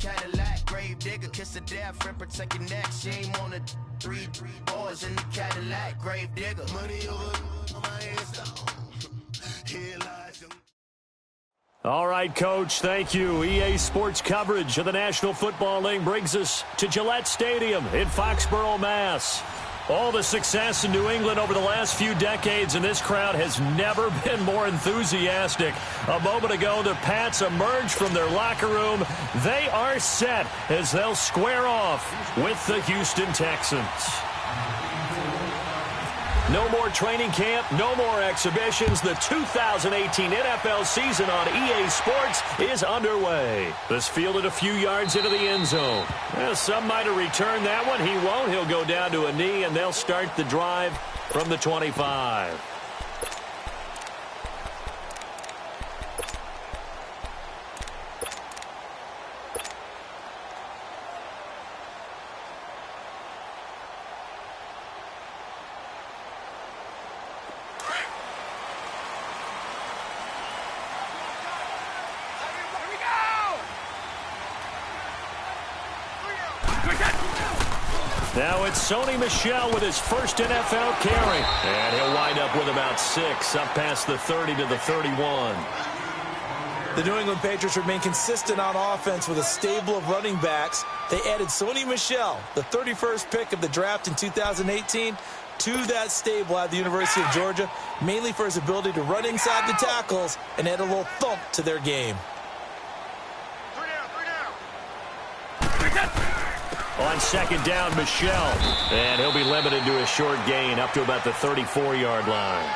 Cadillac, grave digger, kiss a death friend, protect your neck. Shame on the three boys in the Cadillac, grave digger. Money over my headstone. Here lies your... All right, Coach, thank you. EA Sports coverage of the National Football League brings us to Gillette Stadium in Foxborough, Mass. All the success in New England over the last few decades, and this crowd has never been more enthusiastic. A moment ago, the Pats emerged from their locker room. They are set as they'll square off with the Houston Texans. No more training camp, no more exhibitions. The 2018 NFL season on EA Sports is underway. This fielded a few yards into the end zone. Well, some might have returned that one. He won't. He'll go down to a knee, and they'll start the drive from the 25. Now it's Sony Michel with his first NFL carry. And he'll wind up with about 6, up past the 30 to the 31. The New England Patriots remain consistent on offense with a stable of running backs. They added Sony Michel, the 31st pick of the draft in 2018, to that stable at the University of Georgia, mainly for his ability to run inside the tackles and add a little thump to their game. On second down, Michel. And he'll be limited to a short gain up to about the 34-yard line.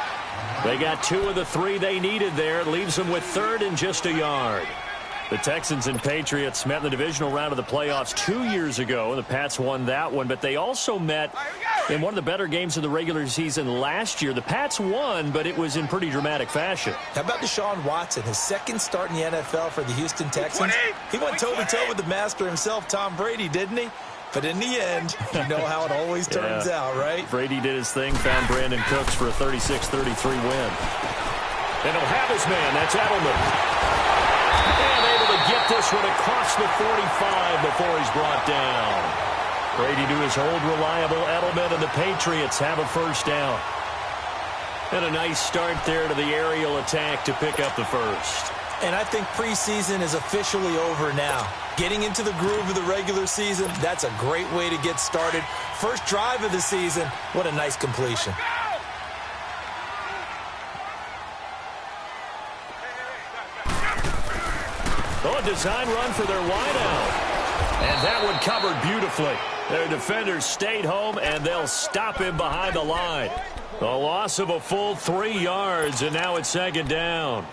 They got 2 of the 3 they needed there. It leaves them with 3rd and just a yard. The Texans and Patriots met in the divisional round of the playoffs 2 years ago. The Pats won that one, but they also met in one of the better games of the regular season last year. The Pats won, but it was in pretty dramatic fashion. How about Deshaun Watson, his second start in the NFL for the Houston Texans? He went toe-to-toe with the master himself, Tom Brady, didn't he? But in the end, you know how it always turns out, right? Brady did his thing, found Brandon Cooks for a 36-33 win. And he'll have his man. That's Edelman. And able to get this one across the 45 before he's brought down. Brady to his old reliable Edelman, and the Patriots have a first down. And a nice start there to the aerial attack to pick up the first. And I think preseason is officially over now. Getting into the groove of the regular season, that's a great way to get started. First drive of the season, what a nice completion. Oh, a design run for their wideout. And that one covered beautifully. Their defenders stayed home, and they'll stop him behind the line. A loss of a full 3 yards, and now it's second down.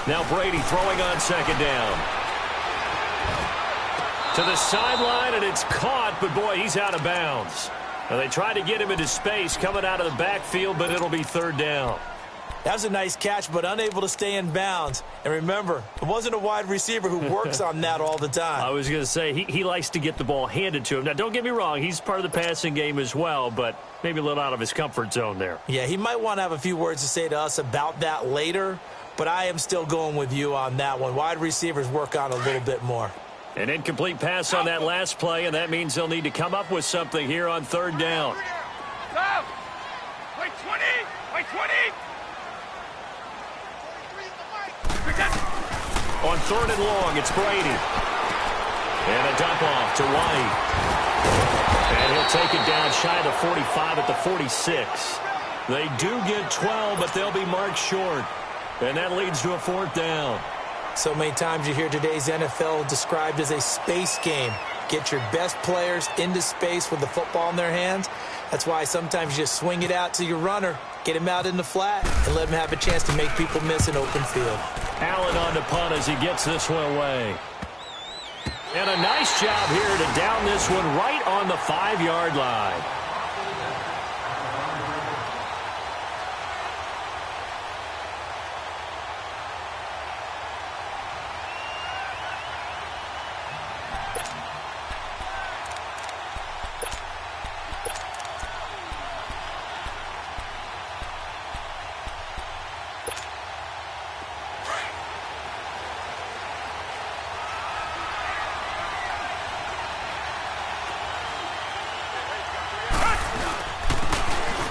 Now Brady throwing on second down. To the sideline, and it's caught, but boy, he's out of bounds. Now they tried to get him into space coming out of the backfield, but it'll be third down. That was a nice catch, but unable to stay in bounds. And remember, it wasn't a wide receiver who works on that all the time. I was going to say, he likes to get the ball handed to him. Now, don't get me wrong, he's part of the passing game as well, but maybe a little out of his comfort zone there. Yeah, he might want to have a few words to say to us about that later, but I am still going with you on that one. Wide receivers work on a little bit more. An incomplete pass on that last play, and that means they'll need to come up with something here on third down. Wait, 20! Wait, 20! On third and long, it's Brady. And a dump off to White. And he'll take it down shy of the 45 at the 46. They do get 12, but they'll be marked short. And that leads to a fourth down. So many times you hear today's NFL described as a space game. Get your best players into space with the football in their hands. That's why sometimes you just swing it out to your runner, get him out in the flat, and let him have a chance to make people miss an open field. Allen on the punt as he gets this one away. And a nice job here to down this one right on the 5-yard line.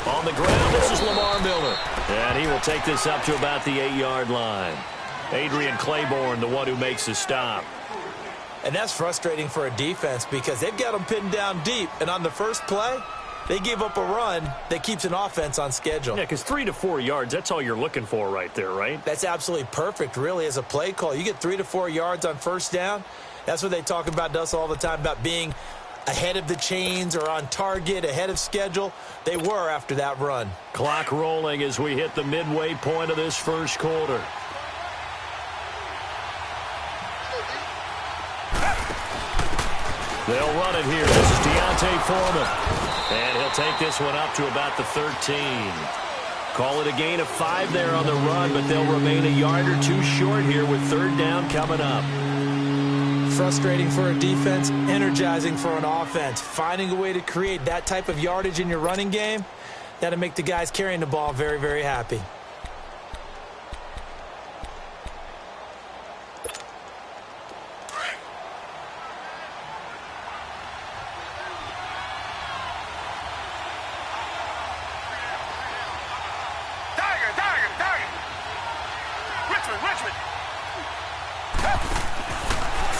On the ground, this is Lamar Miller. And he will take this up to about the 8-yard line. Adrian Claiborne, the one who makes the stop. And that's frustrating for a defense because they've got them pinned down deep. And on the first play, they gave up a run that keeps an offense on schedule. Yeah, because 3 to 4 yards, that's all you're looking for right there, right? That's absolutely perfect, really, as a play call. You get 3 to 4 yards on first down. That's what they talk about us all the time, about being ahead of the chains or on target, ahead of schedule. They were after that run. Clock rolling as we hit the midway point of this first quarter. They'll run it here. This is Deontay Foreman. And he'll take this one up to about the 13. Call it a gain of 5 there on the run, but they'll remain a yard or two short here with third down coming up. Frustrating for a defense, energizing for an offense. Finding a way to create that type of yardage in your running game, that'll make the guys carrying the ball very, very happy.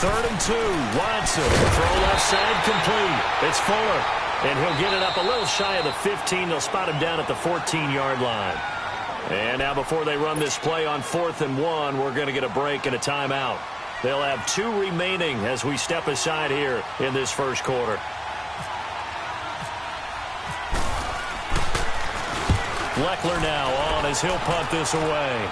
Third and 2, Watson. Throw left side, complete. It's Fuller, and he'll get it up a little shy of the 15. They'll spot him down at the 14-yard line. And now before they run this play on 4th and 1, we're going to get a break and a timeout. They'll have 2 remaining as we step aside here in this first quarter. Leckler now on as he'll punt this away.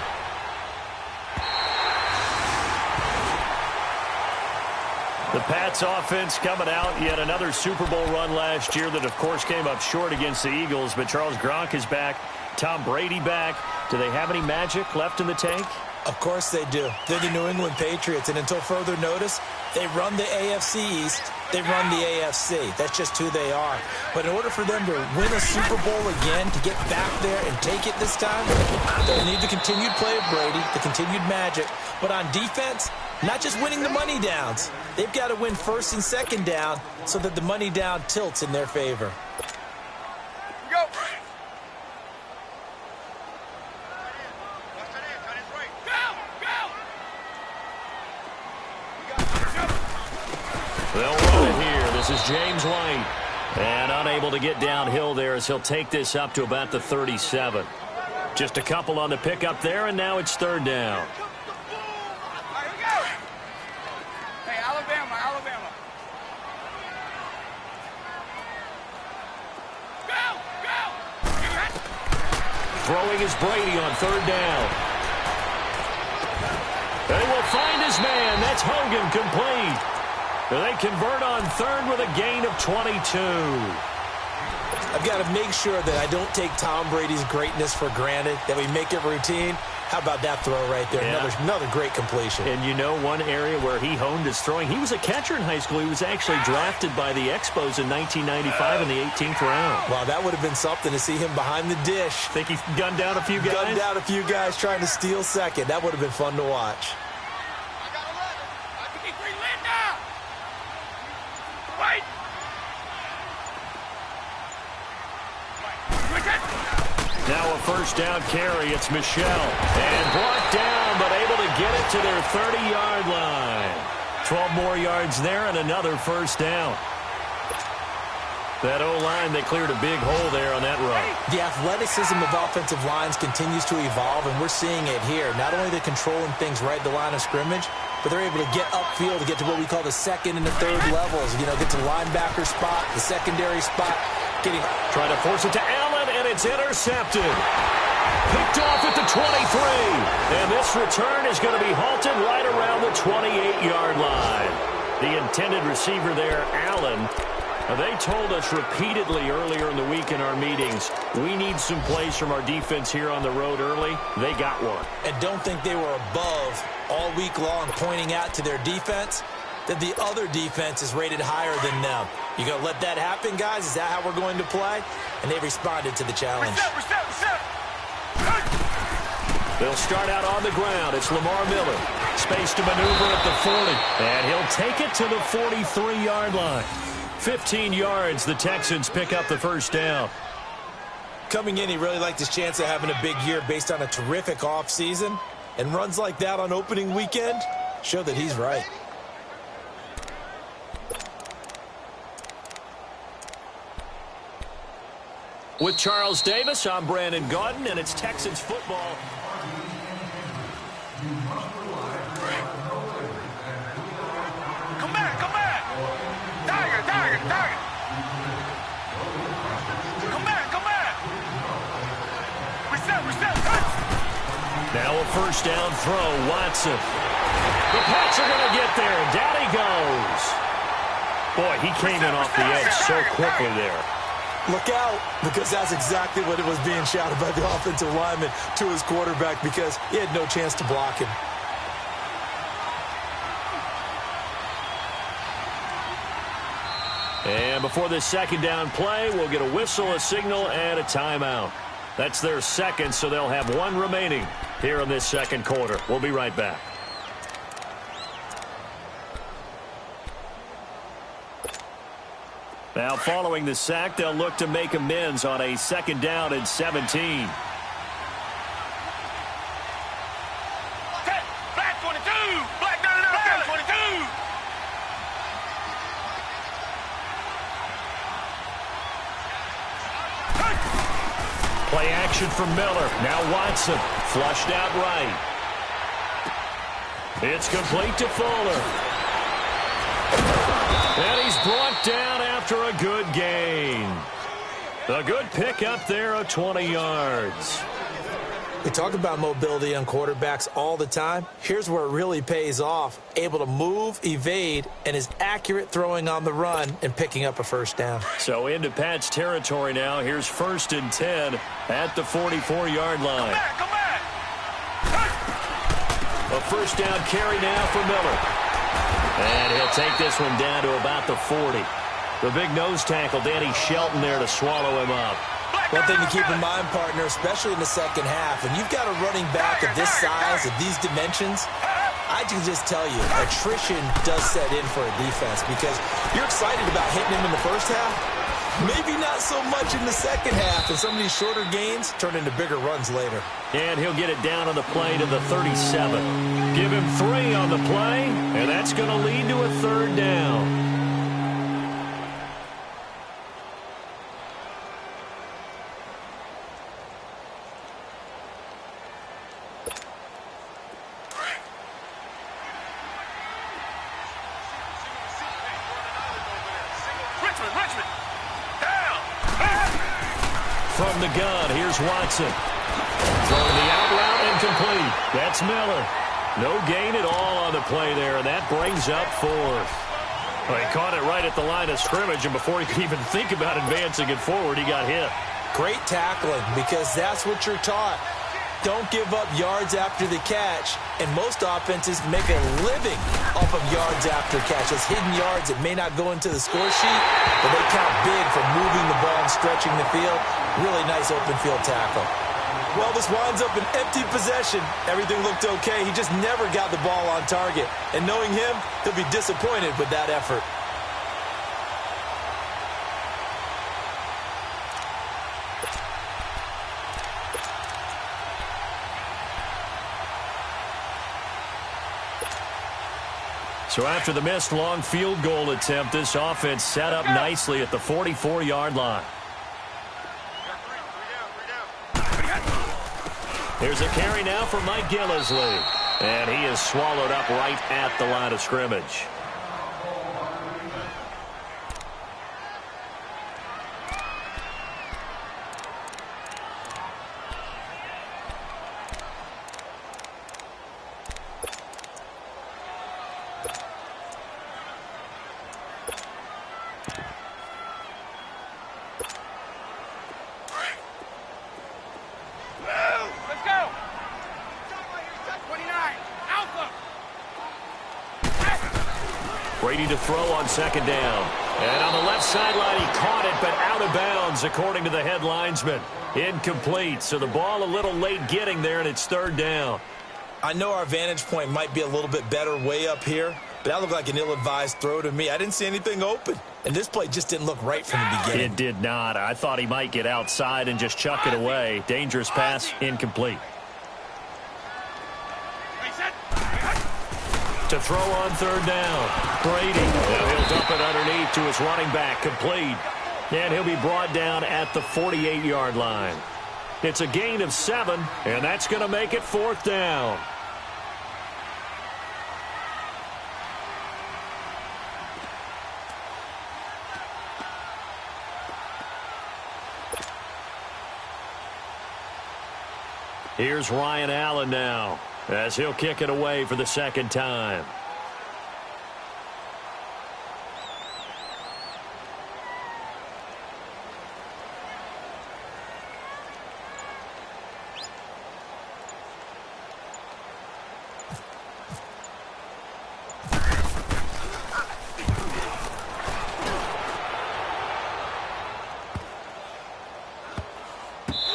The Pats offense coming out, yet another Super Bowl run last year that, of course, came up short against the Eagles. But Charles Gronk is back. Tom Brady back. Do they have any magic left in the tank? Of course they do. They're the New England Patriots, and until further notice, they run the AFC East. They run the AFC. That's just who they are. But in order for them to win a Super Bowl again, to get back there and take it this time, they'll need the continued play of Brady, the continued magic. But on defense, not just winning the money downs. They've got to win first and second down so that the money down tilts in their favor. Go. They'll run it here. This is James White. And unable to get downhill there as he'll take this up to about the 37. Just a couple on the pickup there, and now it's third down. Throwing is Brady on third down. They will find his man. That's Hogan, complete. They convert on third with a gain of 22. I've got to make sure that I don't take Tom Brady's greatness for granted, that we make it routine. How about that throw right there? Yeah. Another great completion. And you know one area where he honed his throwing? He was a catcher in high school. He was actually drafted by the Expos in 1995 in the 18th round. Wow, that would have been something to see him behind the dish. Think he gunned down a few guys? Gunned down a few guys trying to steal second. That would have been fun to watch. Now a first down carry. It's Michelle. And brought down, but able to get it to their 30-yard line. 12 more yards there and another first down. That O-line, they cleared a big hole there on that run. The athleticism of offensive lines continues to evolve, and we're seeing it here. Not only are they controlling things right at the line of scrimmage, but they're able to get upfield to get to what we call the second and the third levels. You know, get to the linebacker spot, the secondary spot. Trying to force it to Allen, and it's intercepted. Picked off at the 23. And this return is going to be halted right around the 28-yard line. The intended receiver there, Allen. They told us repeatedly earlier in the week in our meetings, we need some plays from our defense here on the road early. They got one. And don't think they were above all week long pointing out to their defense that the other defense is rated higher than them. You going to let that happen, guys? Is that how we're going to play? And they responded to the challenge. They'll start out on the ground. It's Lamar Miller. Space to maneuver at the 40. And he'll take it to the 43-yard line. 15 yards, the Texans pick up the first down. Coming in, he really liked his chance of having a big year based on a terrific offseason. And runs like that on opening weekend show that he's right. With Charles Davis, I'm Brandon Gaudin, and it's Texans football. Come back, come back. Tiger, tiger, tiger. Come back, come back. Reset, reset. Now a first down throw, Watson. The Pats are going to get there, and down he goes. Boy, he came in off the edge so quickly there. Look out, because that's exactly what it was being shouted by the offensive lineman to his quarterback because he had no chance to block him. And before this second down play, we'll get a whistle, a signal, and a timeout. That's their second, so they'll have one remaining here in this second quarter. We'll be right back. Now, following the sack, they'll look to make amends on a second down and 17. Black 22. Black 22. Play action from Miller. Now Watson. Flushed out right. It's complete to Fuller. And he's brought down after a good gain. A good pick up there of 20 yards. We talk about mobility on quarterbacks all the time. Here's where it really pays off. Able to move, evade, and is accurate throwing on the run and picking up a first down. So into Pat's territory now. Here's 1st and 10 at the 44-yard line. Come back. A first down carry now for Miller. And he'll take this one down to about the 40. The big nose tackle, Danny Shelton, there to swallow him up. One thing to keep in mind, partner, especially in the second half, when you've got a running back of this size, of these dimensions, I can just tell you, attrition does set in for a defense because you're excited about hitting him in the first half. Maybe not so much in the second half, and some of these shorter gains turn into bigger runs later. And he'll get it down on the play to the 37. Give him 3 on the play, and that's going to lead to a third down. From the gun, here's Watson. Throwing the out route incomplete. That's Miller. No gain at all on the play there, and that brings up 4th. Well, he caught it right at the line of scrimmage, and before he could even think about advancing it forward, he got hit. Great tackling, because that's what you're taught. Don't give up yards after the catch, and most offenses make a living off of yards after catches. Hidden yards that may not go into the score sheet, but they count big for moving the ball and stretching the field. Really nice open field tackle. Well, this winds up an empty possession. Everything looked okay. He just never got the ball on target. And knowing him, he'll be disappointed with that effort. So after the missed long field goal attempt, this offense set up nicely at the 44-yard line. Here's a carry now for Mike Gillisley. And he is swallowed up right at the line of scrimmage. Brady to throw on second down. And on the left sideline, he caught it, but out of bounds, according to the head linesman. Incomplete, so the ball a little late getting there, and it's third down. I know our vantage point might be a little bit better way up here, but that looked like an ill-advised throw to me. I didn't see anything open, and this play just didn't look right from the beginning. It did not. I thought he might get outside and just chuck it away. Dangerous pass, incomplete. To throw on third down, Brady. Now he'll dump it underneath to his running back, complete. And he'll be brought down at the 48-yard line. It's a gain of 7, and that's going to make it fourth down. Here's Ryan Allen now, as he'll kick it away for the second time.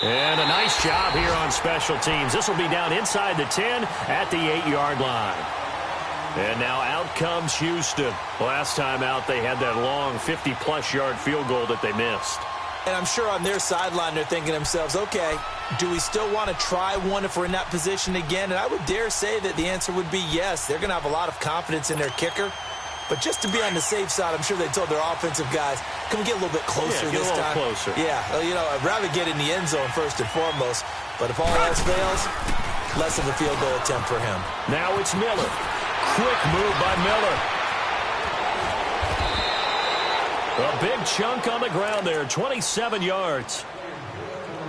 And a nice job here on special teams. This will be down inside the 10 at the 8-yard line. And now out comes Houston. Last time out, they had that long 50-plus yard field goal that they missed. And I'm sure on their sideline they're thinking to themselves, okay, do we still want to try one if we're in that position again? And I would dare say that the answer would be yes. They're going to have a lot of confidence in their kicker. But just to be on the safe side, I'm sure they told their offensive guys, can we get a little bit closer this time? Closer. Yeah, you know, I'd rather get in the end zone first and foremost. But if all else fails, less of a field goal attempt for him. Now it's Miller. Quick move by Miller. A big chunk on the ground there, 27 yards.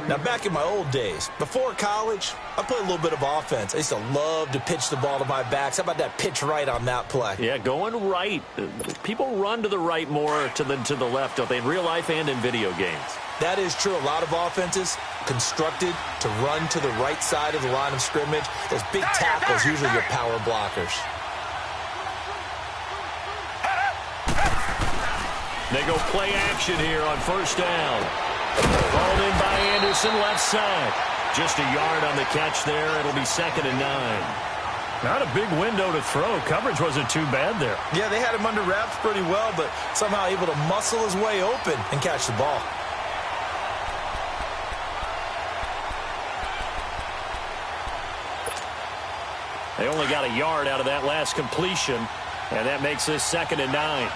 Now, back in my old days, before college, I played a little bit of offense. I used to love to pitch the ball to my backs. How about that pitch right on that play? Yeah, going right. People run to the right more than to the left, don't they, in real life and in video games? That is true. A lot of offenses constructed to run to the right side of the line of scrimmage. Those big tackles, usually your power blockers. They go play action here on first down. Balled in by Anderson, left side. Just a yard on the catch there. It'll be 2nd and 9. Not a big window to throw. Coverage wasn't too bad there. Yeah, they had him under wraps pretty well, but somehow able to muscle his way open and catch the ball. They only got a yard out of that last completion, and that makes this 2nd and 9.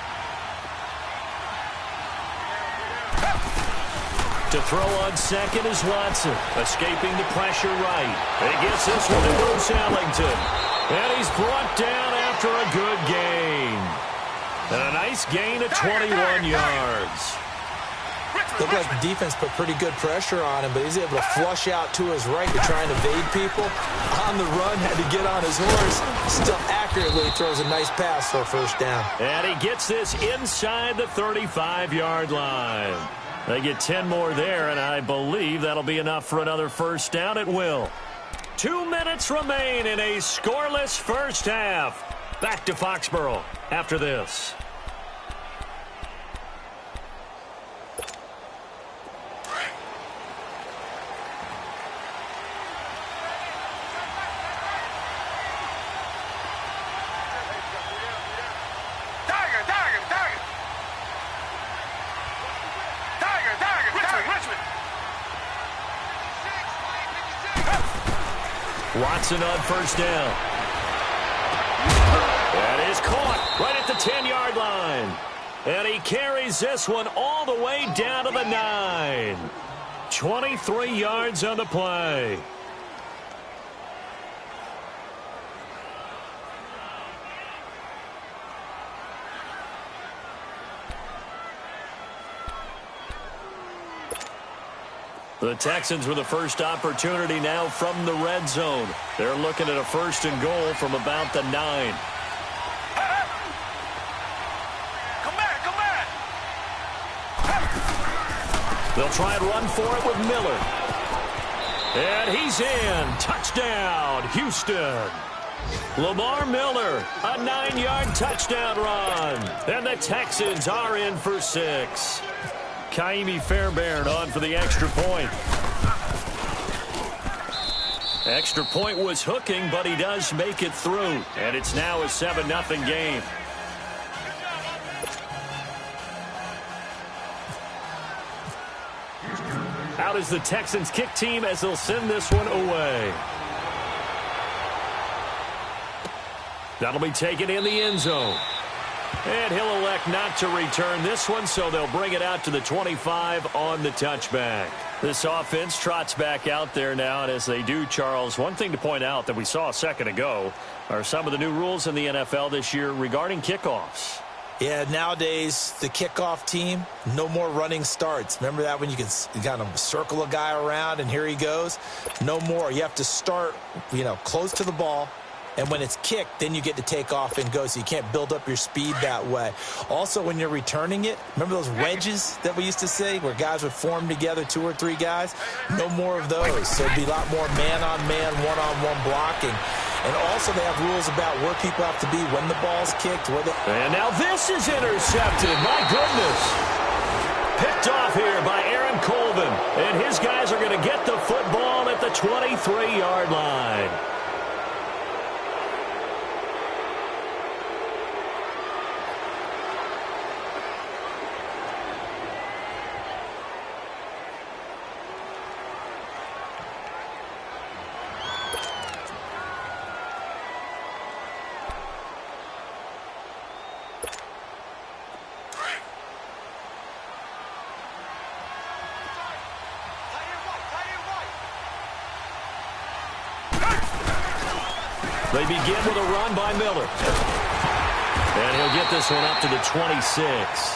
To throw on second is Watson, escaping the pressure right. He gets this one to Bruce Ellington. And he's brought down after a good gain. And a nice gain of 21 yards. Looked like the defense put pretty good pressure on him, but he's able to flush out to his right to try and evade people. On the run, had to get on his horse. Still accurately throws a nice pass for a first down. And he gets this inside the 35-yard line. They get 10 more there, and I believe that'll be enough for another first down. It will. 2 minutes remain in a scoreless first half. Back to Foxborough after this. Watson on first down. That is caught right at the 10-yard line. And he carries this one all the way down to the 9. 23 yards on the play. The Texans with the first opportunity now from the red zone. They're looking at a 1st and goal from about the 9. Come back, come back. They'll try and run for it with Miller. And he's in. Touchdown, Houston. Lamar Miller, a 9-yard touchdown run. And the Texans are in for 6. Kaimi Fairbairn on for the extra point. Extra point was hooking, but he does make it through. And it's now a 7-0 game. Out is the Texans kick team as they'll send this one away. That'll be taken in the end zone. And he'll elect not to return this one, so they'll bring it out to the 25 on the touchback. This offense trots back out there now, and as they do, Charles, one thing to point out that we saw a second ago are some of the new rules in the NFL this year regarding kickoffs. Yeah, nowadays, the kickoff team, no more running starts. Remember that when you kind of circle a guy around and here he goes? No more. You have to start, close to the ball. And when it's kicked, then you get to take off and go, so you can't build up your speed that way. Also, when you're returning it, remember those wedges that we used to say where guys would form together, 2 or 3 guys? No more of those. So it'd be a lot more man-on-man, one-on-one blocking. And also they have rules about where people have to be when the ball's kicked. And now this is intercepted. My goodness. Picked off here by Aaron Colvin. And his guys are going to get the football at the 23-yard line. They begin with a run by Miller. And he'll get this one up to the 26.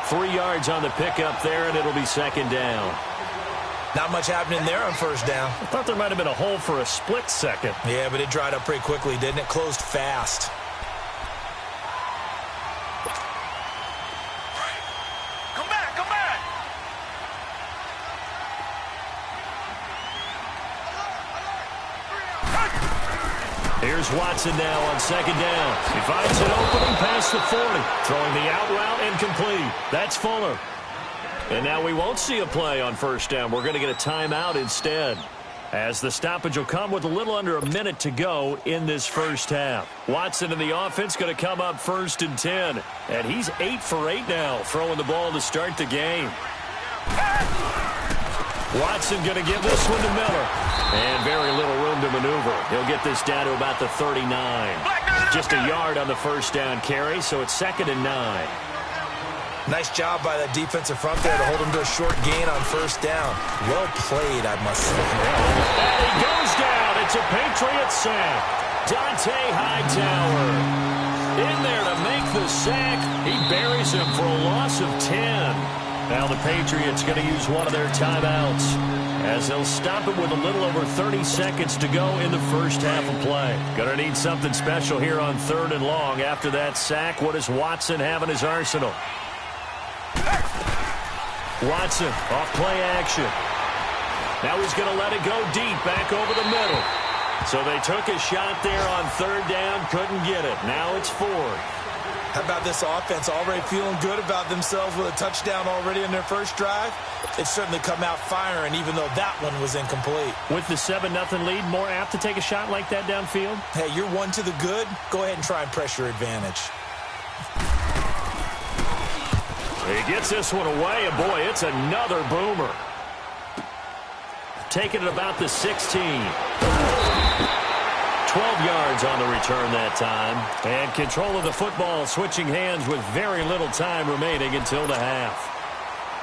3 yards on the pickup there, and it'll be second down. Not much happening there on first down. I thought there might have been a hole for a split second. Yeah, but it dried up pretty quickly, didn't it? Closed fast. Come back, come back. Here's Watson now on second down. He finds an opening past the 40. Throwing the out route incomplete. That's Fuller. And now we won't see a play on first down. We're going to get a timeout instead, as the stoppage will come with a little under a minute to go in this first half. Watson and the offense going to come up 1st and 10. And he's 8 for 8 now, throwing the ball to start the game. Watson going to give this one to Miller. And very little room to maneuver. He'll get this down to about the 39. Just a yard on the first down carry, so it's 2nd and 9. Nice job by that defensive front there to hold him to a short gain on first down. Well played, I must say. And he goes down. It's a Patriot sack. Dante Hightower in there to make the sack. He buries him for a loss of 10. Now the Patriots going to use one of their timeouts, as they'll stop it with a little over 30 seconds to go in the first half of play. Going to need something special here on 3rd and long. After that sack, what does Watson have in his arsenal? Watson off play action. Now he's going to let it go deep back over the middle. So they took a shot there on 3rd down, couldn't get it. Now it's 4th. How about this offense already feeling good about themselves with a touchdown already in their first drive? It's certainly come out firing, even though that one was incomplete. With the 7-0 lead, more apt to take a shot like that downfield? Hey, you're one to the good. Go ahead and try and press your advantage. He gets this one away, and boy, it's another boomer. Taking it about the 16. 12 yards on the return that time. And control of the football switching hands with very little time remaining until the half.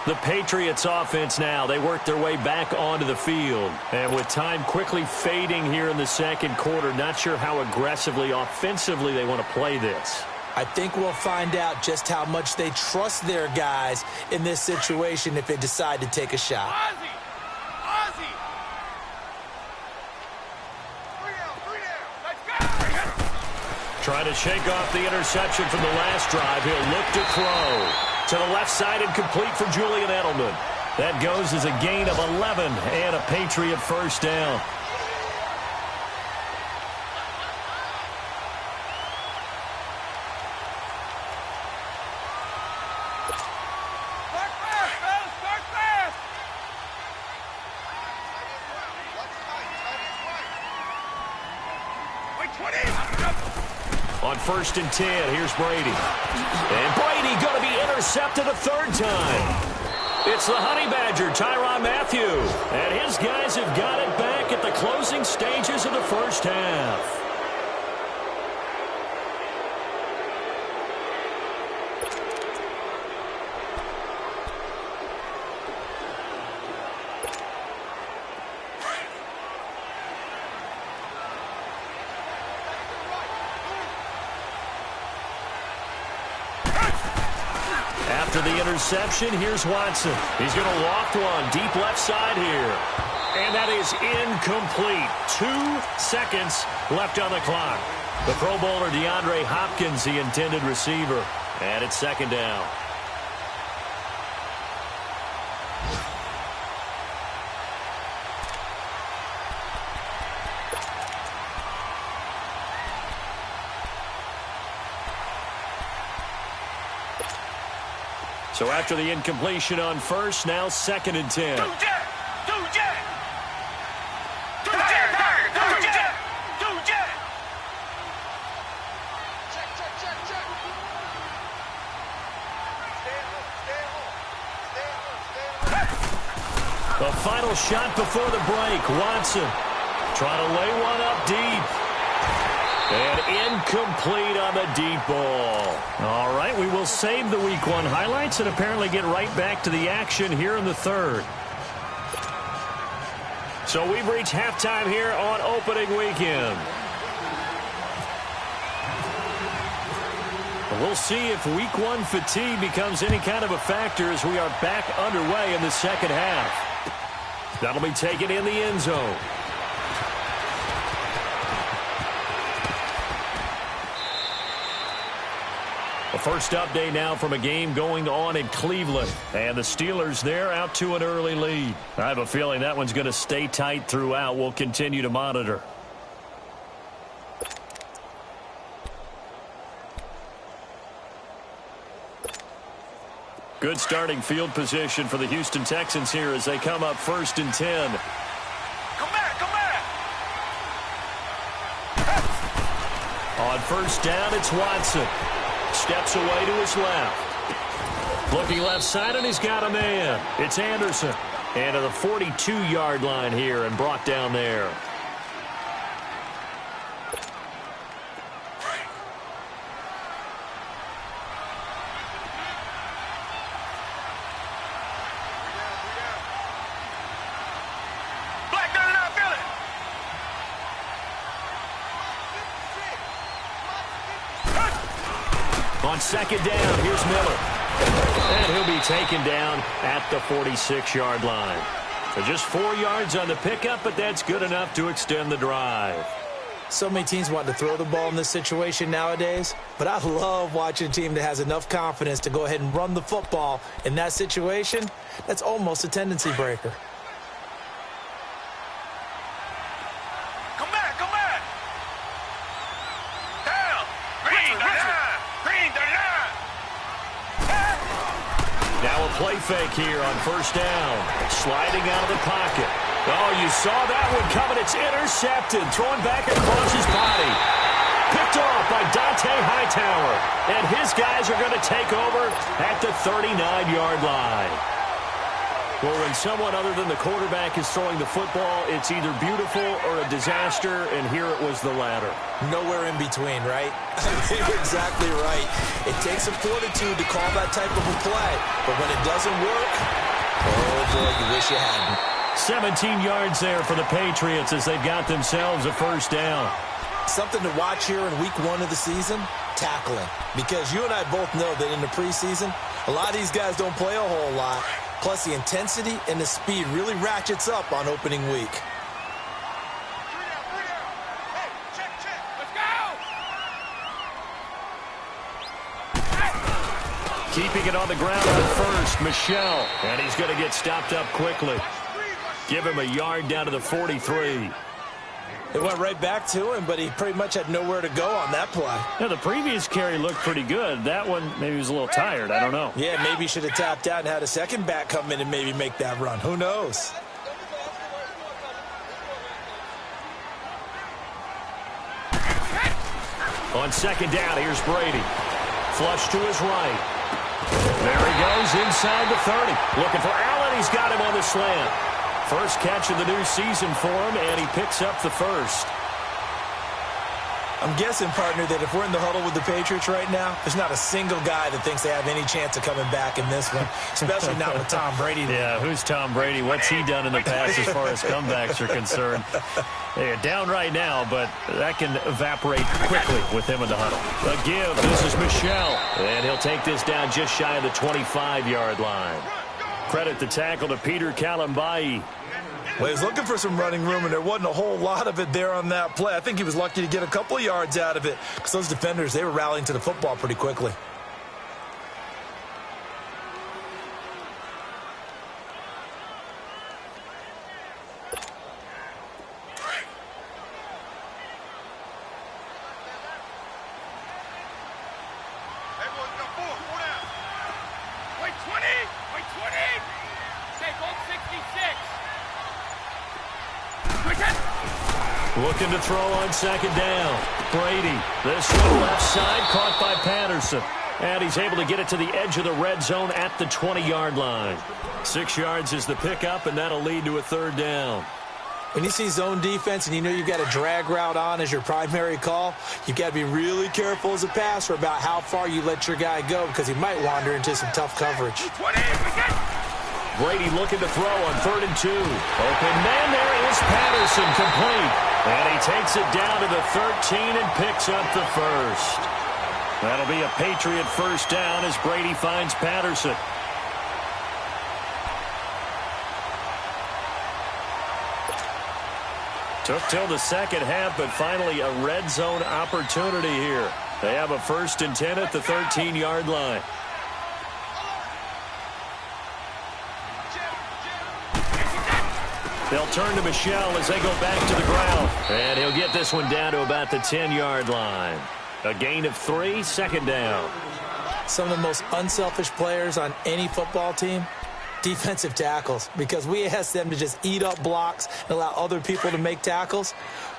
The Patriots offense now, they work their way back onto the field. And with time quickly fading here in the second quarter, not sure how aggressively, offensively they want to play this. I think we'll find out just how much they trust their guys in this situation if they decide to take a shot. Trying to shake off the interception from the last drive. He'll look to throw. To the left side and complete for Julian Edelman. That goes as a gain of 11 and a Patriot first down. On 1st and 10, here's Brady. And Brady going to be intercepted a third time. It's the Honey Badger, Tyrann Mathieu. And his guys have got it back at the closing stages of the first half. After the interception, here's Watson. He's going to loft one deep left side here. And that is incomplete. 2 seconds left on the clock. The Pro Bowler DeAndre Hopkins, the intended receiver. And it's second down. So after the incompletion on first, now 2nd and 10. The final shot before the break. Watson trying to lay one up deep. And incomplete on the deep ball. All right, we will save the Week 1 highlights and apparently get right back to the action here in the third. So we've reached halftime here on opening weekend. We'll see if Week 1 fatigue becomes any kind of a factor as we are back underway in the second half. That'll be taken in the end zone. A first update now from a game going on in Cleveland. And the Steelers there out to an early lead. I have a feeling that one's going to stay tight throughout. We'll continue to monitor. Good starting field position for the Houston Texans here as they come up 1st and 10. Come back, come back. On 1st down, it's Watson. Steps away to his left. Looking left side, and he's got a man. It's Anderson. And to the 42-yard line here and brought down there. On 2nd down, here's Miller. And he'll be taken down at the 46-yard line. So just 4 yards on the pickup, but that's good enough to extend the drive. So many teams want to throw the ball in this situation nowadays, but I love watching a team that has enough confidence to go ahead and run the football in that situation. That's almost a tendency breaker. Play fake here on 1st down. Sliding out of the pocket. Oh, you saw that one coming. It's intercepted. Throwing back across his body. Picked off by Dante Hightower. And his guys are going to take over at the 39-yard line. Well, when someone other than the quarterback is throwing the football, it's either beautiful or a disaster, and here it was the latter. Nowhere in between, right? You're exactly right. It takes some fortitude to call that type of a play, but when it doesn't work, oh boy, you wish you hadn't. 17 yards there for the Patriots as they've got themselves a 1st down. Something to watch here in Week 1 of the season, tackling. Because you and I both know that in the preseason, a lot of these guys don't play a whole lot. Plus, the intensity and the speed really ratchets up on opening week. Hey, check. Let's go! Keeping it on the ground on 1st, Michelle. And he's going to get stopped up quickly. Give him a yard down to the 43. It went right back to him, but he pretty much had nowhere to go on that play. Yeah, the previous carry looked pretty good. That one, maybe he was a little tired. I don't know. Yeah, maybe he should have tapped out and had a second back come in and maybe make that run. Who knows? On second down, here's Brady. Flush to his right. There he goes inside the 30. Looking for Allen. He's got him on the slant. First catch of the new season for him, and he picks up the first. I'm guessing, partner, that if we're in the huddle with the Patriots right now, there's not a single guy that thinks they have any chance of coming back in this one, especially not with Tom Brady. Yeah, who's Tom Brady? What's he done in the past as far as comebacks are concerned? They're down right now, but that can evaporate quickly with him in the huddle. A give. This is Michel, and he'll take this down just shy of the 25-yard line. Credit the tackle to Peter Kalambayi. Well, he was looking for some running room, and there wasn't a whole lot of it there on that play. I think he was lucky to get a couple of yards out of it because those defenders, they were rallying to the football pretty quickly. Looking to throw on second down. Brady, this one left side, caught by Patterson. And he's able to get it to the edge of the red zone at the 20-yard line. 6 yards is the pickup, and that'll lead to a third down. When you see zone defense and you know you've got a drag route on as your primary call, you've got to be really careful as a passer about how far you let your guy go because he might wander into some tough coverage. Brady looking to throw on 3rd and 2. Open man, there is Patterson, complete. And he takes it down to the 13 and picks up the first. That'll be a Patriot first down as Brady finds Patterson. Took till the second half, but finally a red zone opportunity here. They have a 1st and 10 at the 13-yard line. They'll turn to Michel as they go back to the ground. And he'll get this one down to about the 10-yard line. A gain of 3, 2nd down. Some of the most unselfish players on any football team, defensive tackles, because we ask them to just eat up blocks and allow other people to make tackles.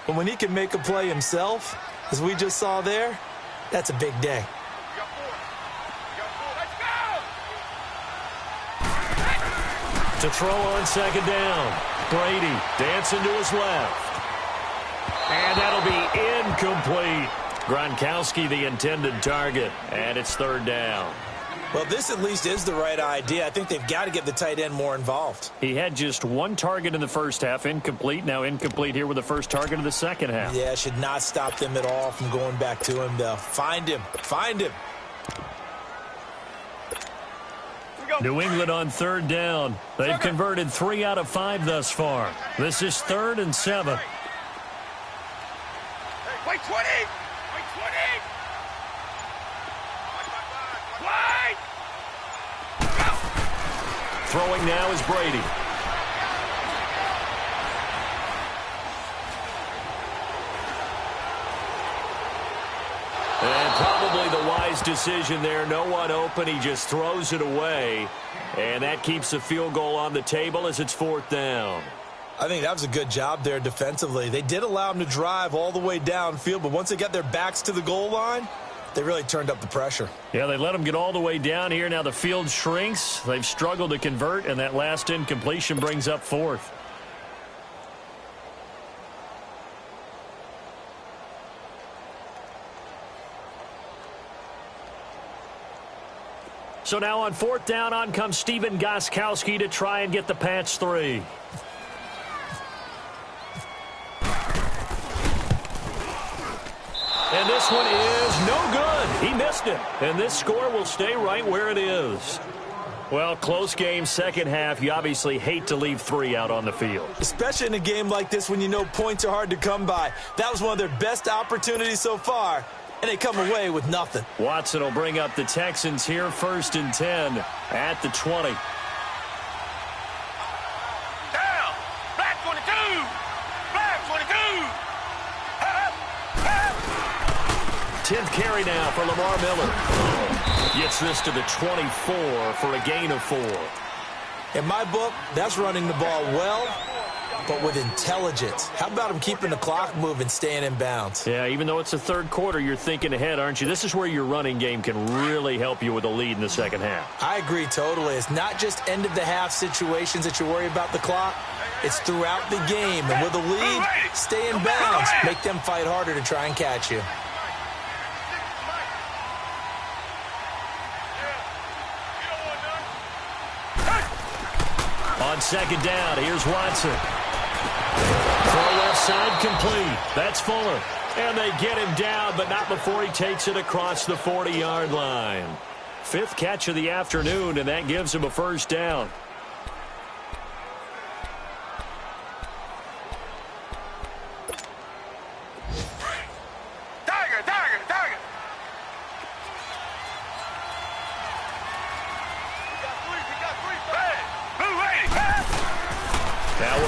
But when he can make a play himself, as we just saw there, that's a big day. To throw on second down. Brady dancing to his left. And that'll be incomplete. Gronkowski the intended target. And it's 3rd down. Well, this at least is the right idea. I think they've got to get the tight end more involved. He had just 1 target in the first half, incomplete. Now incomplete here with the first target of the second half. Yeah, should not stop them at all from going back to him, though. Find him. Find him. New England on 3rd down. They've converted 3 out of 5 thus far. This is 3rd and 7. Hey, wait, 20! Wait, 20! Wide! Throwing now is Brady. And probably the wise decision there. No one open. He just throws it away. And that keeps the field goal on the table as it's 4th down. I think that was a good job there defensively. They did allow him to drive all the way downfield, but once they got their backs to the goal line, they really turned up the pressure. Yeah, they let him get all the way down here. Now the field shrinks. They've struggled to convert, and that last incompletion brings up 4th. So now on 4th down, on comes Stephen Gostkowski to try and get the Pats 3. And this one is no good. He missed it. And this score will stay right where it is. Well, close game, second half. You obviously hate to leave 3 out on the field. Especially in a game like this when you know points are hard to come by. That was one of their best opportunities so far. And they come away with nothing. Watson will bring up the Texans here, 1st and 10 at the 20. Down! Black 22! Black 22! 10th carry now for Lamar Miller. Gets this to the 24 for a gain of 4. In my book, that's running the ball well but with intelligence. How about him keeping the clock moving, staying in bounds? Yeah, even though it's the third quarter, you're thinking ahead, aren't you? This is where your running game can really help you with a lead in the second half. I agree totally. It's not just end-of-the-half situations that you worry about the clock. It's throughout the game. And with a lead, stay in bounds. Make them fight harder to try and catch you. On second down, here's Watson. Throw left side complete. That's Fuller. And they get him down, but not before he takes it across the 40-yard line. Fifth catch of the afternoon, and that gives him a first down.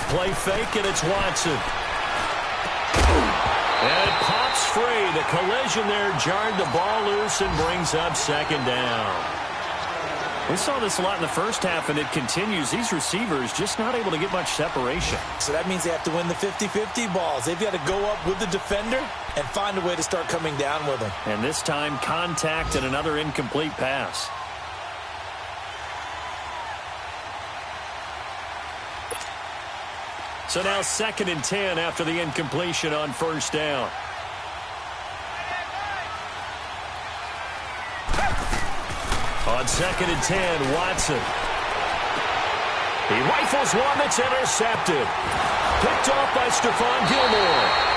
Play fake, and it's Watson. And it pops free. The collision there jarred the ball loose and brings up second down. We saw this a lot in the first half, and it continues. These receivers just not able to get much separation. So that means they have to win the 50-50 balls. They've got to go up with the defender and find a way to start coming down with them. And this time, contact and another incomplete pass. So now 2nd and 10 after the incompletion on first down. On 2nd and 10, Watson. He rifles one that's intercepted. Picked off by Stephon Gilmore.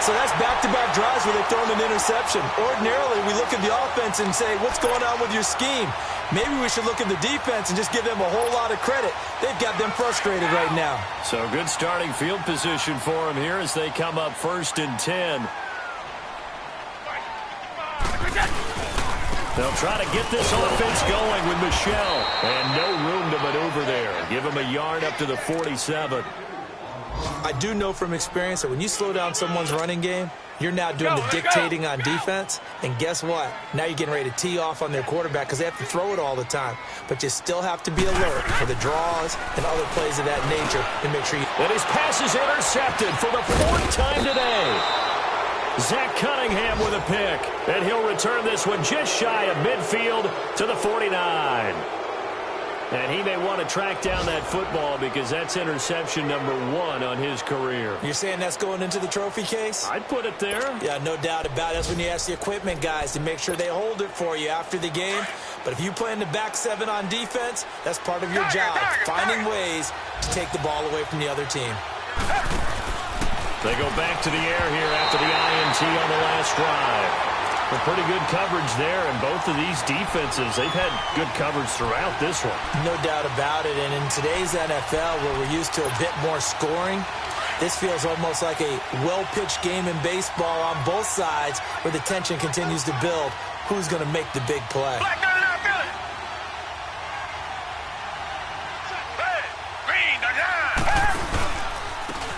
So that's back-to-back drives where they've thrown an interception. Ordinarily, we look at the offense and say, what's going on with your scheme? Maybe we should look at the defense and just give them a whole lot of credit. They've got them frustrated right now. So good starting field position for them here as they come up 1st and 10. They'll try to get this offense going with Michel. And no room to maneuver there. Give him a yard up to the 47. I do know from experience that when you slow down someone's running game, you're now doing the dictating on defense. And guess what? Now you're getting ready to tee off on their quarterback because they have to throw it all the time. But you still have to be alert for the draws and other plays of that nature and make sure you... And his pass is intercepted for the 4th time today. Zach Cunningham with a pick. And he'll return this one just shy of midfield to the 49. And he may want to track down that football because that's interception number 1 on his career. You're saying that's going into the trophy case? I'd put it there. Yeah, no doubt about it. That's when you ask the equipment guys to make sure they hold it for you after the game. But if you play in the back 7 on defense, that's part of your job, finding ways to take the ball away from the other team. They go back to the air here after the INT on the last drive. Well, pretty good coverage there, and both of these defenses, they've had good coverage throughout this one. No doubt about it, and in today's NFL, where we're used to a bit more scoring, this feels almost like a well-pitched game in baseball on both sides where the tension continues to build. Who's going to make the big play?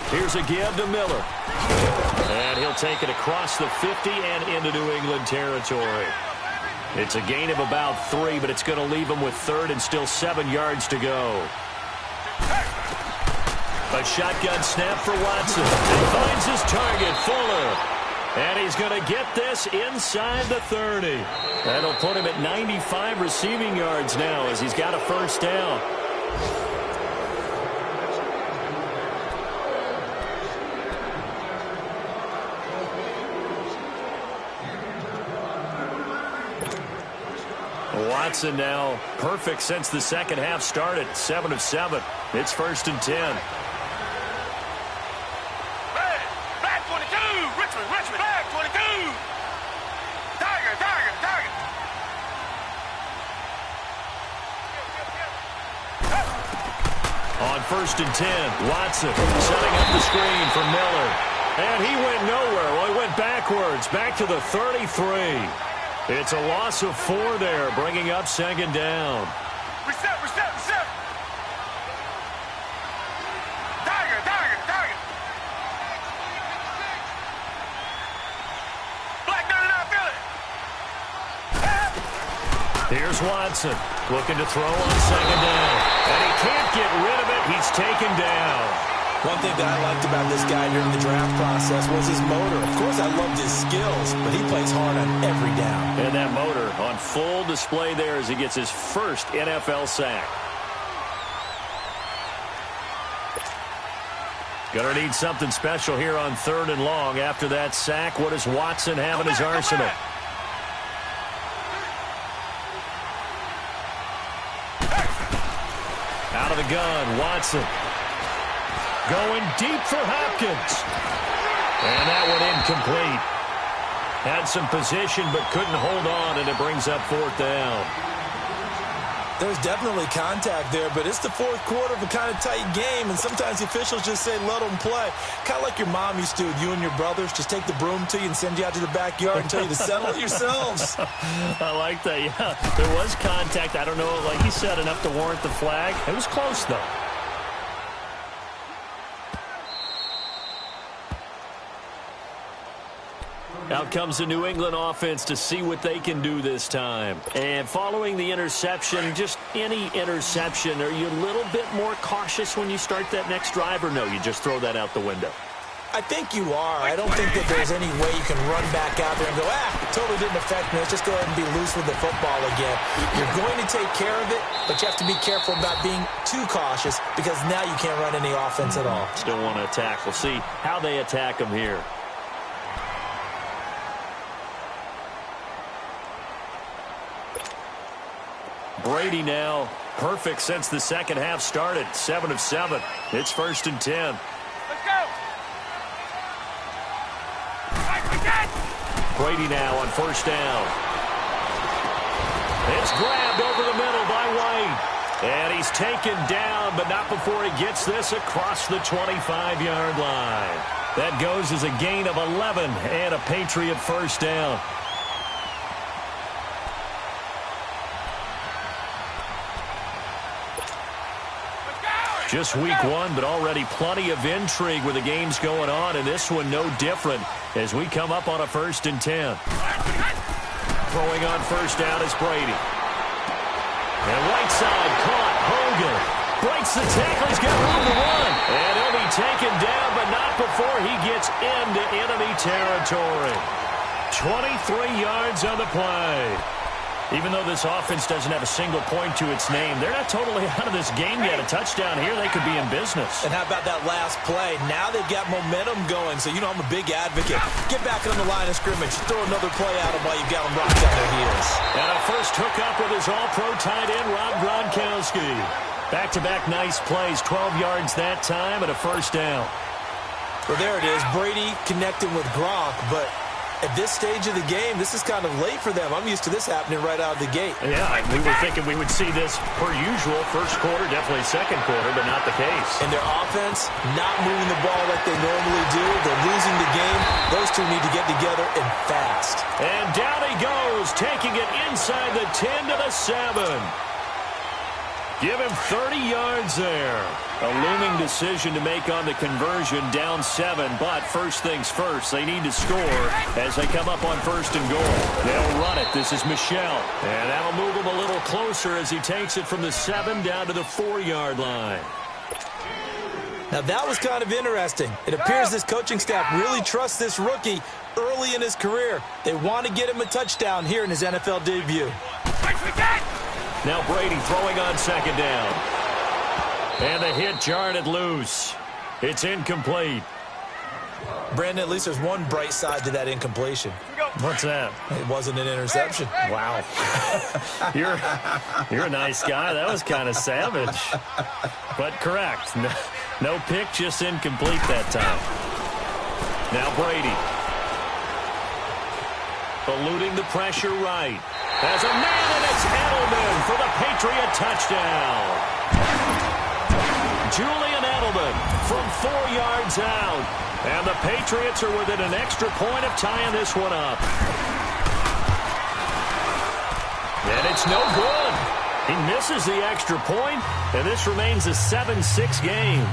Here's a give to Miller. And he'll take it across the 50 and into New England territory. It's a gain of about 3, but it's going to leave him with 3rd and still 7 yards to go. A shotgun snap for Watson. He finds his target, Fuller. And he's going to get this inside the 30. That'll put him at 95 receiving yards now as he's got a first down. Watson now perfect since the second half started. 7 of 7. It's 1st and 10. Back 22. Richmond. Back 22. Tiger. On 1st and 10, Watson setting up the screen for Miller. And he went nowhere. Well, he went backwards, back to the 33. It's a loss of 4 there, bringing up 2nd down. Reset. Tiger. Black 99 Philly. Here's Watson looking to throw on 2nd down. And he can't get rid of it. He's taken down. One thing that I liked about this guy during the draft process was his motor. Of course, I loved his skills, but he plays hard on every down. And that motor on full display there as he gets his first NFL sack. Gonna need something special here on 3rd and long. After that sack, what does Watson have in his arsenal? Out of the gun, Watson. Going deep for Hopkins. And that one incomplete. Had some position but couldn't hold on, and it brings up 4th down. There's definitely contact there, but it's the 4th quarter of a kind of tight game, and sometimes the officials just say, let them play. Kind of like your mom used to with you and your brothers. Just take the broom to you and send you out to the backyard and tell you to settle it yourselves. I like that, yeah. There was contact. I don't know, like he said, enough to warrant the flag. It was close, though. Out comes the New England offense to see what they can do this time. And following the interception, just any interception, are you a little bit more cautious when you start that next drive, or no, you just throw that out the window? I think you are. I don't think that there's any way you can run back out there and go, it totally didn't affect me. Let's just go ahead and be loose with the football again. You're going to take care of it, but you have to be careful about being too cautious because now you can't run any offense at all. Still want to attack. We'll see how they attack them here. Brady now perfect since the second half started. 7 of 7. It's 1st and 10. Let's go. Brady now on 1st down. It's grabbed over the middle by White. And he's taken down, but not before he gets this across the 25-yard line. That goes as a gain of 11 and a Patriot 1st down. Just week 1, but already plenty of intrigue with the games going on, and this one no different as we come up on a 1st and 10. Throwing on 1st down is Brady. And Whiteside caught. Hogan breaks the tackle. He's got room to run. And he'll be taken down, but not before he gets into enemy territory. 23 yards on the play. Even though this offense doesn't have a single point to its name, they're not totally out of this game yet. A touchdown here, they could be in business. And how about that last play? Now they've got momentum going, so you know I'm a big advocate. Get back on the line of scrimmage. Throw another play at them while you've got them rocked on their heels. And a first hookup with his all-pro tight end, Rob Gronkowski. Back-to-back nice plays, 12 yards that time, and a 1st down. Well, there it is. Brady connecting with Gronk, but at this stage of the game, this is kind of late for them. I'm used to this happening right out of the gate. Yeah, we were thinking we would see this per usual. 1st quarter, definitely 2nd quarter, but not the case. And their offense not moving the ball like they normally do. They're losing the game. Those two need to get together and fast. And down he goes, taking it inside the 10 to the 7. Give him 30 yards there. A looming decision to make on the conversion, down 7, but first things first, they need to score as they come up on 1st and goal. They'll run it. This is Michel, and that'll move him a little closer as he takes it from the 7 down to the 4-yard line. Now, that was kind of interesting. It appears this coaching staff really trusts this rookie early in his career. They want to get him a touchdown here in his NFL debut. Now Brady throwing on 2nd down. And the hit jarred it loose. It's incomplete. Brandon, at least there's one bright side to that incompletion. What's that? It wasn't an interception. Wow. You're a nice guy. That was kind of savage. But correct. No pick, just incomplete that time. Now Brady. Eluding the pressure right. As a man, and it's Edelman for the Patriot touchdown. Julian Edelman from 4 yards out. And the Patriots are within an extra point of tying this one up. And it's no good. He misses the extra point, and this remains a 7-6 game.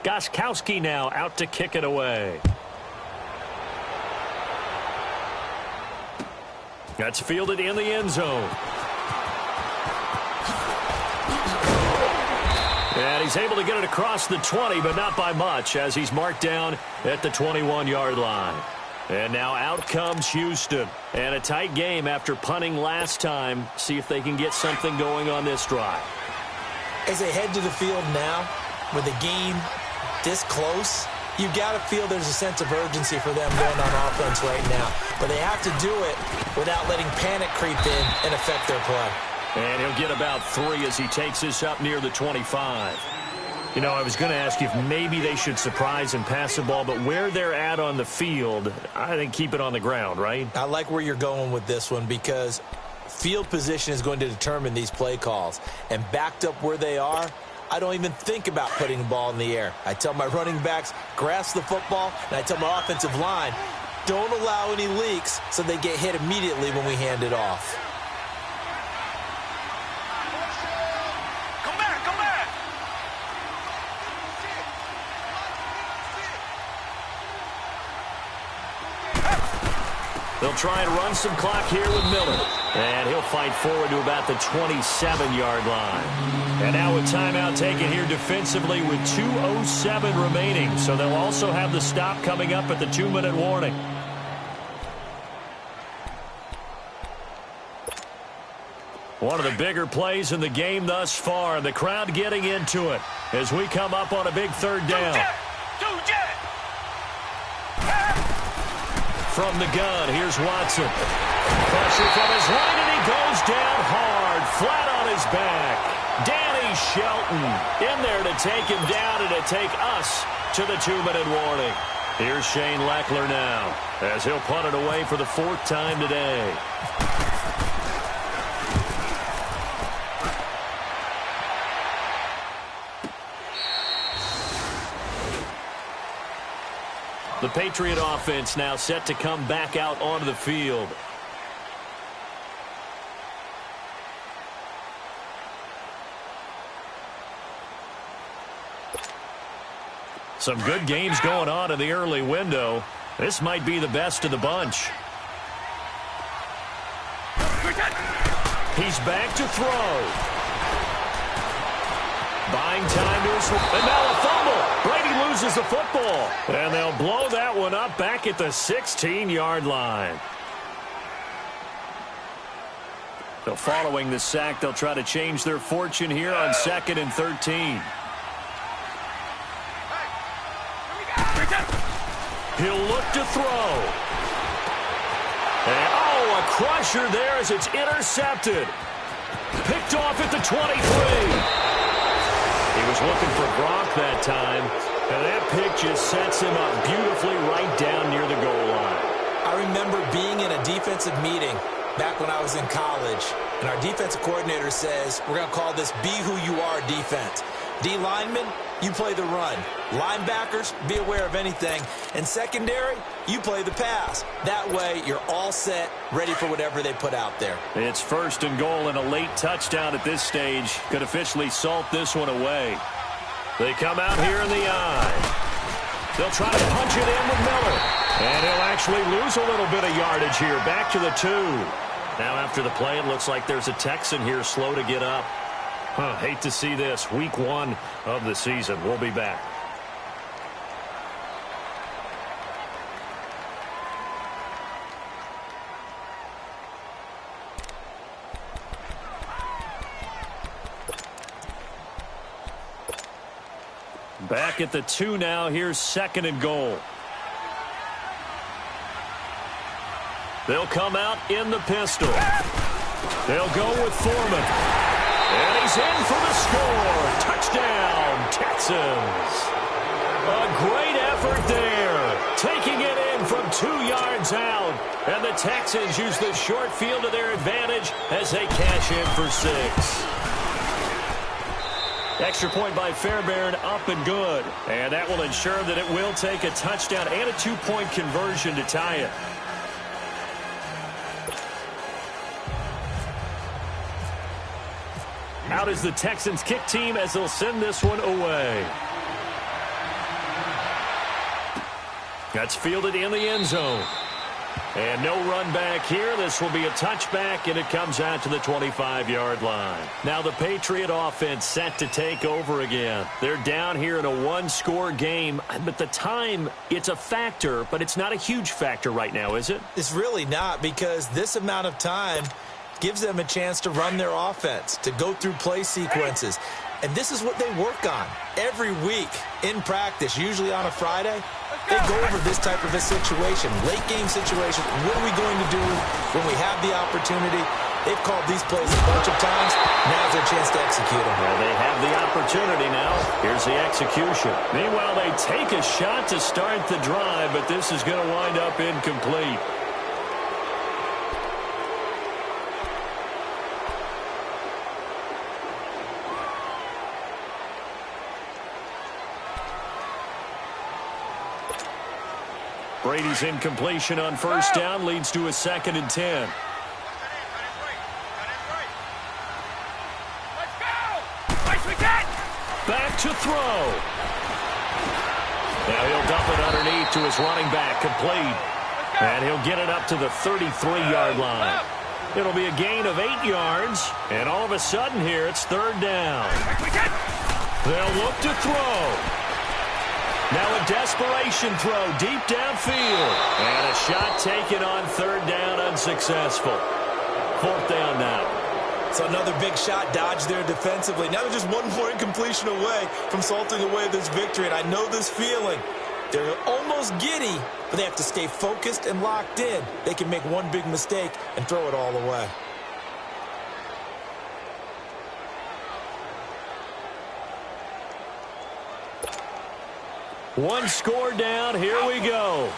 Gostkowski now out to kick it away. That's fielded in the end zone. And he's able to get it across the 20, but not by much, as he's marked down at the 21-yard line. And now out comes Houston. And a tight game after punting last time. See if they can get something going on this drive. As they head to the field now, with the game this close, you've got to feel there's a sense of urgency for them going on offense right now. But they have to do it without letting panic creep in and affect their play. And he'll get about 3 as he takes this up near the 25. You know, I was going to ask you if maybe they should surprise and pass the ball, but where they're at on the field, I think keep it on the ground, right? I like where you're going with this one because field position is going to determine these play calls. And backed up where they are, I don't even think about putting the ball in the air. I tell my running backs, grasp the football, and I tell my offensive line, don't allow any leaks so they get hit immediately when we hand it off. They'll try and run some clock here with Miller. And he'll fight forward to about the 27-yard line. And now with timeout taken here defensively with 2:07 remaining. So they'll also have the stop coming up at the 2-minute warning. One of the bigger plays in the game thus far. And the crowd getting into it as we come up on a big third down. From the gun, here's Watson. Pressure from his right, and he goes down hard, flat on his back. Danny Shelton in there to take him down and to take us to the 2-minute warning. Here's Shane Leckler now, as he'll punt it away for the 4th time today. The Patriot offense now set to come back out onto the field. Some good games going on in the early window. This might be the best of the bunch. He's back to throw. Buying time to his... And now a fumble. Brady loses the football. And they'll blow that one up back at the 16-yard line. So following the sack, they'll try to change their fortune here on 2nd and 13. He'll look to throw. And, oh, a crusher there as it's intercepted. Picked off at the 23. He was looking for Gronk that time, and that pick just sets him up beautifully right down near the goal line. I remember being in a defensive meeting back when I was in college, and our defensive coordinator says, we're going to call this Be Who You Are defense. D linemen, you play the run. Linebackers, be aware of anything. And secondary, you play the pass. That way, you're all set, ready for whatever they put out there. It's 1st and goal and a late touchdown at this stage. Could officially salt this one away. They come out here in the eye. They'll try to punch it in with Miller. And he'll actually lose a little bit of yardage here. Back to the 2. Now after the play, it looks like there's a Texan here slow to get up. Hate to see this. Week 1 of the season. We'll be back. Back at the 2 now. Here's 2nd and goal. They'll come out in the pistol. They'll go with Foreman. And he's in for the score. Touchdown, Texans. A great effort there. Taking it in from 2 yards out. And the Texans use the short field to their advantage as they cash in for 6. Extra point by Fairbairn, up and good. And that will ensure that it will take a touchdown and a 2-point conversion to tie it. Out is the Texans kick team as they'll send this one away. That's fielded in the end zone. And no run back here. This will be a touchback, and it comes out to the 25-yard line. Now the Patriot offense set to take over again. They're down here in a one-score game, but the time, it's a factor, but it's not a huge factor right now, is it? It's really not, because this amount of time gives them a chance to run their offense, to go through play sequences. And this is what they work on every week in practice, usually on a Friday. They go over this type of a situation, late game situation. What are we going to do when we have the opportunity? They've called these plays a bunch of times. Now's their chance to execute them. Well, they have the opportunity now. Here's the execution. Meanwhile, they take a shot to start the drive, but this is going to wind up incomplete. Brady's incompletion on first down leads to a 2nd and 10. Back to throw. Now he'll dump it underneath to his running back, complete. And he'll get it up to the 33-yard line. It'll be a gain of 8 yards. And all of a sudden here, it's 3rd down. They'll look to throw. Now a desperation throw deep downfield. And a shot taken on 3rd down, unsuccessful. 4th down now. So another big shot dodged there defensively. Now they're just one more incompletion away from salting away this victory. And I know this feeling. They're almost giddy, but they have to stay focused and locked in. They can make one big mistake and throw it all away. One score down. Here we go.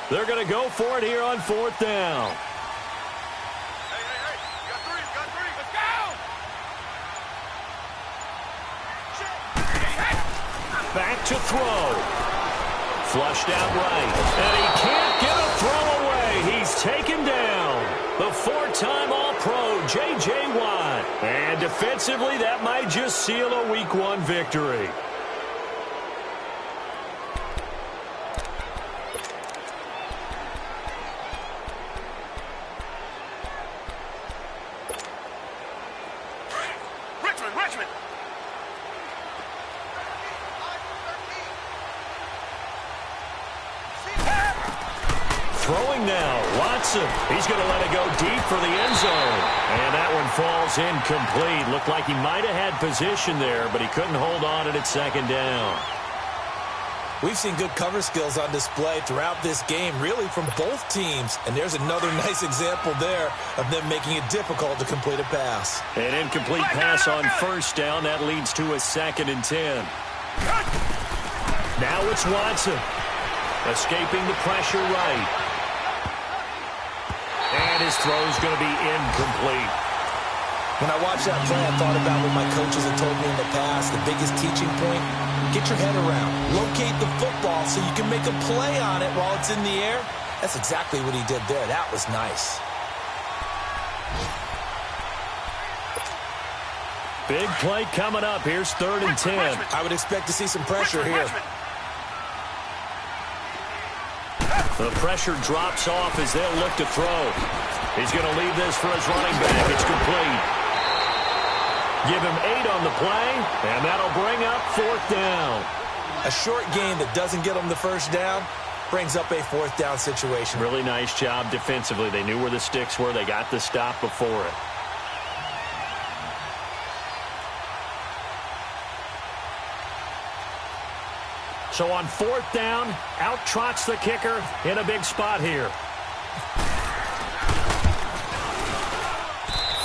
They're going to go for it here on 4th down. Hey. You got three. Let's go. Back to throw. Flushed out right. And he can't get a throw away. He's taken down. The 4-time All-Pro, J.J. Watt. And defensively, that might just seal a Week 1 victory. Richmond. Throwing now, Watson. He's going to let it go deep for the end zone. And that one falls incomplete. Looked like he might have had position there, but he couldn't hold on at 2nd down. We've seen good cover skills on display throughout this game, really from both teams. And there's another nice example there of them making it difficult to complete a pass. An incomplete pass on 1st down. That leads to a 2nd and 10. Now it's Watson. Escaping the pressure right. And his throw's going to be incomplete. When I watched that play, I thought about what my coaches had told me in the past. The biggest teaching point, get your head around. Locate the football so you can make a play on it while it's in the air. That's exactly what he did there. That was nice. Big play coming up. Here's 3rd and 10. I would expect to see some pressure here. The pressure drops off as they'll look to throw. He's going to leave this for his running back. It's complete. Give him 8 on the play, and that'll bring up 4th down. A short gain that doesn't get them the 1st down brings up a 4th down situation. Really nice job defensively. They knew where the sticks were. They got the stop before it. So on 4th down, out trots the kicker in a big spot here.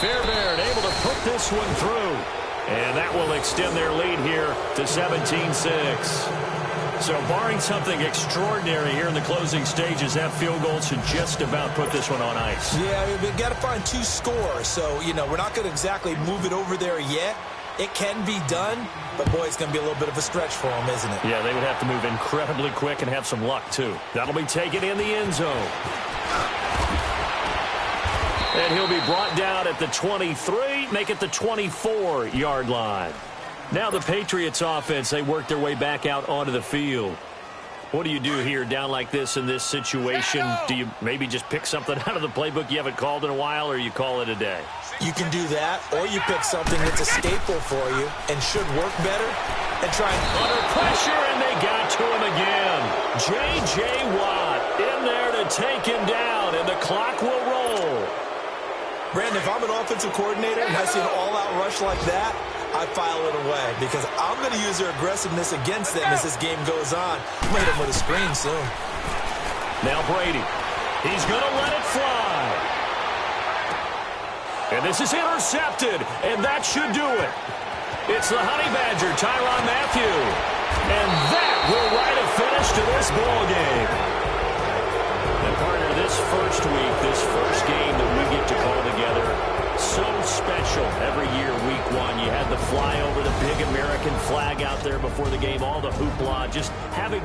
Fairbairn able to put this one through. And that will extend their lead here to 17-6. So barring something extraordinary here in the closing stages, that field goal should just about put this one on ice. Yeah, we've got to find 2 scores. So, we're not going to exactly move it over there yet. It can be done, but, boy, it's going to be a little bit of a stretch for them, isn't it? Yeah, they would have to move incredibly quick and have some luck, too. That'll be taken in the end zone. And he'll be brought down at the 23, make it the 24-yard line. Now the Patriots offense, they work their way back out onto the field. What do you do here down like this in this situation? Do you maybe just pick something out of the playbook you haven't called in a while, or you call it a day? You can do that, or you pick something that's a staple for you and should work better and try and... Under pressure, and they got to him again. J.J. Watt in there to take him down, and the clock will roll. Brandon, if I'm an offensive coordinator and I see an all-out rush like that, I file it away because I'm going to use their aggressiveness against them as this game goes on. I'm going to hit them with a screen soon. Now Brady. He's going to let it fly. And this is intercepted, and that should do it. It's the Honey Badger, Tyrann Mathieu. And that will write a finish to this ball game. And partner, this first week, this first game that we get to call together, so special every year, week one. You had the flyover, the big American flag out there before the game, all the hoopla, just having